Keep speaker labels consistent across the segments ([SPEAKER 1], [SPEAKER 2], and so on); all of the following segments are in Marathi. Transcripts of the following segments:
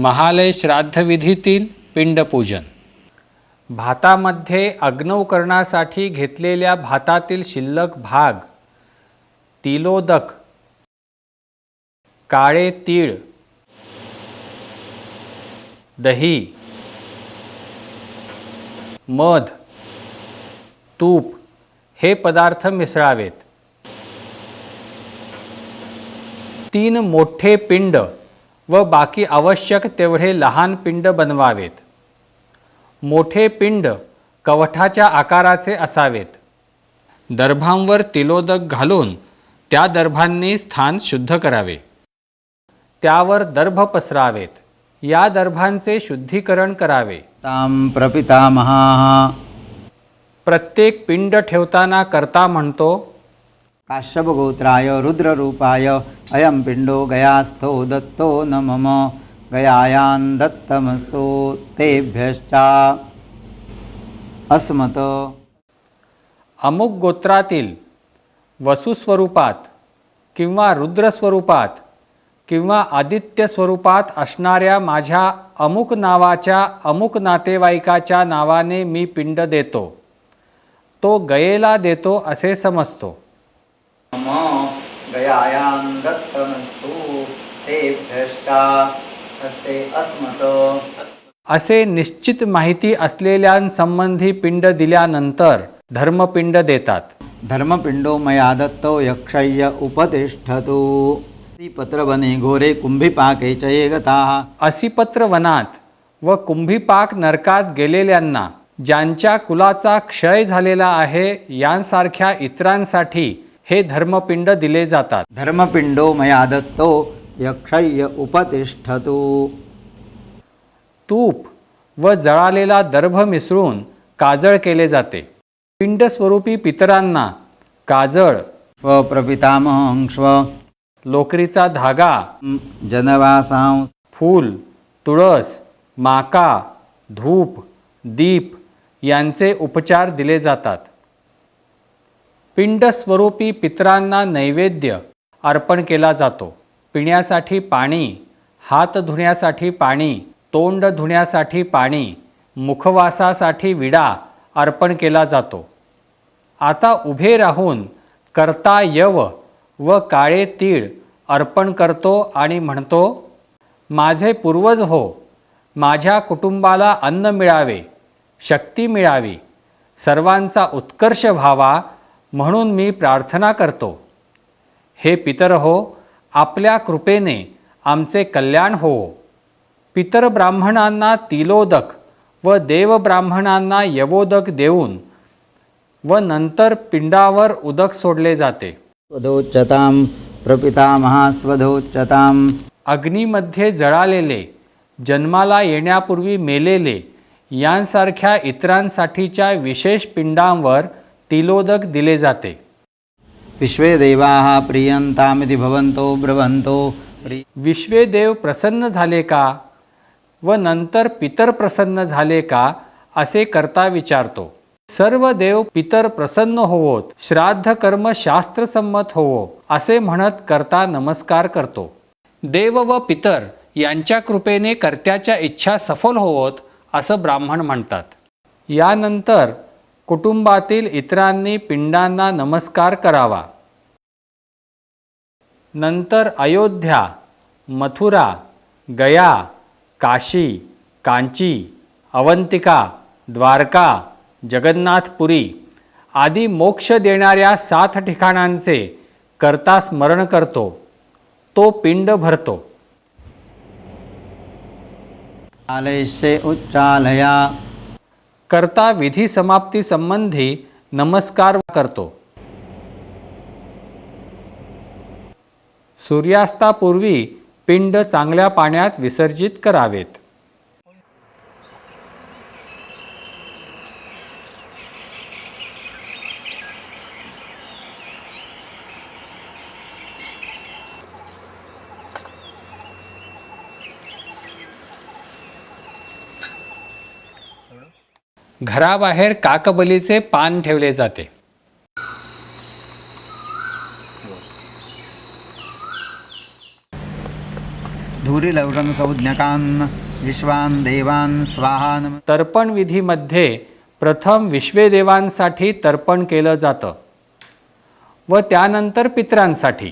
[SPEAKER 1] महालय श्राद्धविधीतील पिंडपूजन. भातामध्ये अग्नौकरणासाठी घेतलेल्या भातातील शिल्लक भाग, तिलोदक, काळे तीळ, दही, मध, तूप हे पदार्थ मिसळावेत. 3 मोठे पिंड व बाकी आवश्यक तेवढे लहान पिंड बनवावेत. मोठे पिंड कवठाच्या आकाराचे असावेत. दर्भांवर तिलोदक घालून त्या दर्भांनी स्थान शुद्ध करावे. त्यावर दर्भ पसरावेत. या दर्भांचे शुद्धीकरण करावे.
[SPEAKER 2] ताम प्रपितामहाः.
[SPEAKER 1] प्रत्येक पिंड ठेवताना कर्ता म्हणतो,
[SPEAKER 2] काश्यपगोत्राय रुद्ररूपाय अयं पिंडो गयास्थो दत्तो न मम गयायां दत्तमस्तु तेभ्यश्चा अस्मत.
[SPEAKER 1] अमुक गोत्रातील वसुस्वरूपात किंवा रुद्रस्वरूपात किंवा आदित्य स्वरूपात असणाऱ्या माझ्या अमुक नावाच्या अमुक नातेवाईकाच्या नावाने मी पिंड देतो. तो गयेला देतो असे समजतो.
[SPEAKER 2] मम गयायां दत्तमस्तु तेभ्यश्चा ते अस्मत.
[SPEAKER 1] असे निश्चित माहिती असलेल्यांसंबंधी पिंड दिल्यानंतर धर्मपिंड देतात.
[SPEAKER 2] धर्मपिंडो मया दत्तो यक्षय्य उपतिष्ठतु. पत्रवने घोरे कुंभीपाके च ये गताः.
[SPEAKER 1] असिपत्र वनात व कुंभीपाक नरकात गेलेल्यांना, ज्यांच्या कुलाचा क्षय झालेला आहे यांसारख्या इतरांसाठी हे धर्मपिंड दिले जातात.
[SPEAKER 2] धर्मपिंडो मया दत्तो यक्षय्य उपतिष्ठतु.
[SPEAKER 1] तूप व जळालेला दर्भ मिसळून काजळ केले जाते. पिंड स्वरूपी पितरांना काजळ,
[SPEAKER 2] स्वप्रपितामहं
[SPEAKER 1] लोकरीचा धागा,
[SPEAKER 2] जनवासां
[SPEAKER 1] फूल, तुळस, माका, धूप, दीप यांचे उपचार दिले जातात. पिंड स्वरूपी पितरांना नैवेद्य अर्पण केला जातो. पिण्यासाठी पाणी, हात धुण्यासाठी पाणी, तोंड धुण्यासाठी पाणी, मुखवासासाठी विडा अर्पण केला जातो. आता उभे राहून कर्ता यव व काळे तीळ अर्पण करतो आणि म्हणतो, माझे पूर्वज हो, माझ्या कुटुंबाला अन्न मिळावे, शक्ती मिळावी, सर्वांचा उत्कर्ष व्हावा म्हणून मी प्रार्थना करतो. हे पितर हो, आपल्या कृपेने आमचे कल्याण हो. पितर ब्राह्मणांना तिलोदक व देव ब्राह्मणांना यवोदक देऊन व नंतर पिंडावर उदक सोडले जाते.
[SPEAKER 2] स्वधोच्चतां प्रपितामहा स्वधोच्चतां.
[SPEAKER 1] अग्नीमध्ये जळालेले, जन्माला येण्यापूर्वी मेलेले यांसारख्या इतरांसाठीच्या विशेष पिंडांवर तिलोदक दिले जाते.
[SPEAKER 2] विश्वे देवाः प्रियन्तामिति भवन्तो ब्रवन्तो.
[SPEAKER 1] विश्वे देव प्रसन्न झाले का व नंतर पितर प्रसन्न झाले का असे कर्ता विचारतो. सर्व देव पितर प्रसन्न होवोत, श्राद्ध कर्म शास्त्रसंमत होवो असे म्हणत कर्ता नमस्कार करतो. देव व पितर यांच्या कृपेने कर्त्याच्या इच्छा सफल होवोत असं ब्राह्मण म्हणतात. यानंतर कुटुंबातील इतरांनी पिंडांना नमस्कार करावा. नंतर अयोध्या, मथुरा, गया, काशी, कांची, अवंतिका, द्वारका, जगन्नाथपुरी आदी मोक्ष देणाऱ्या 7 ठिकाणांचे कर्ता स्मरण करतो. तो पिंड भरतो.
[SPEAKER 2] आलयस्य उच्चालया.
[SPEAKER 1] कर्ता विधी समाप्ती संबंधी नमस्कार करतो. सूर्यास्तापूर्वी पिंड चांगल्या पाण्यात विसर्जित करावेत. घराबाहेर काकबलीचे पान ठेवले जाते.
[SPEAKER 2] भूरिलौरं संज्ञकान् विश्वान् देवान् स्वाहा नम.
[SPEAKER 1] तर्पण विधीमध्ये प्रथम विश्वेदेवांसाठी तर्पण केलं जातं व त्यानंतर पितरांसाठी.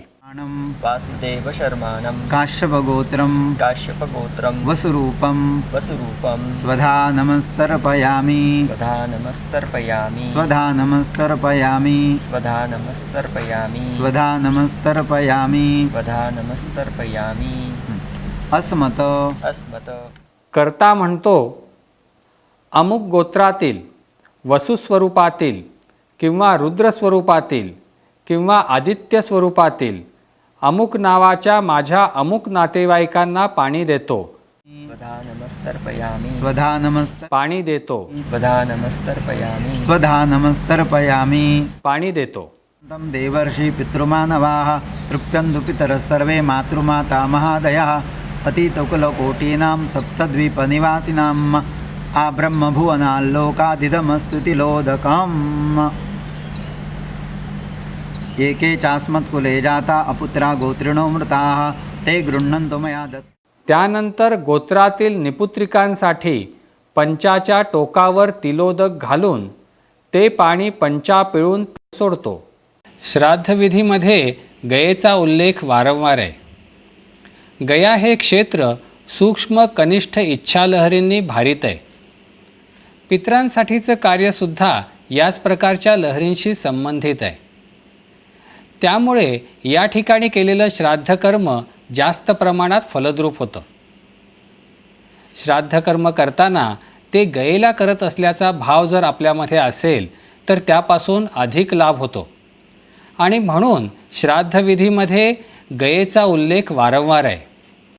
[SPEAKER 3] वासुदेव शर्माणं
[SPEAKER 2] काश्यपगोत्रं
[SPEAKER 3] काश्यपगोत्रं
[SPEAKER 2] वसुरूपं
[SPEAKER 3] वसुरूपं
[SPEAKER 2] स्वधा नमस्तर्पयामि
[SPEAKER 3] स्वधा नमस्तर्पयामि
[SPEAKER 2] स्वधा नमस्तर्पयामि
[SPEAKER 3] स्वधा नमस्तर्पयामि
[SPEAKER 2] स्वधा नमस्तर्पयामि.
[SPEAKER 3] स्वधा नमस्तर्पयामि.
[SPEAKER 2] अस्मत
[SPEAKER 3] अस्मत्
[SPEAKER 1] कर्ता म्हणतो, अमुक गोत्रातील वसुस्वरूपातील किंवा रुद्रस्वरूपातील किंवा आदित्य स्वरूपातील अमुक नावाच्या माझ्या अमुक नातेवाईकांना पाणी देतो.
[SPEAKER 3] स्वधा नमस्तर्पयामि.
[SPEAKER 2] स्वधा नमस्त
[SPEAKER 1] पाणी देतो.
[SPEAKER 3] स्वधा नमस्तर्पयामि.
[SPEAKER 2] स्वधा नमस्तर्पयामि.
[SPEAKER 1] पाणी देतो.
[SPEAKER 2] तं देवर्षि पितृमानवाः तृप्यन्तु पितरः सर्वे मातृमाता महादयः अतीतकुलकोटीनां सप्तद्वीपनिवासिनाम् आब्रह्मभुवनाल्लोकादिदमस्तुतिलोदकम्. एके चास्मत्कुले जाता अपुत्रा गोत्रिणो मृताः ते गृह्णन्तु मया दत्त.
[SPEAKER 1] त्यानंतर गोत्रातील निपुत्रिकांसाठी पंचाच्या टोकावर तिलोदक घालून ते पाणी पंचा पिळून सोडतो. श्राद्धविधीमध्ये गयेचा उल्लेख वारंवार आहे. गया हे क्षेत्र सूक्ष्म कनिष्ठ इच्छालहरींनी भारित आहे. पितरांसाठीचं कार्यसुद्धा याच प्रकारच्या लहरींशी संबंधित आहे. त्यामुळे या ठिकाणी केलेलं श्राद्धकर्म जास्त प्रमाणात फलद्रूप होतं. श्राद्धकर्म करताना ते गयेला करत असल्याचा भाव जर आपल्यामध्ये असेल तर त्यापासून अधिक लाभ होतो आणि म्हणून श्राद्धविधीमध्ये गयेचा उल्लेख वारंवार आहे.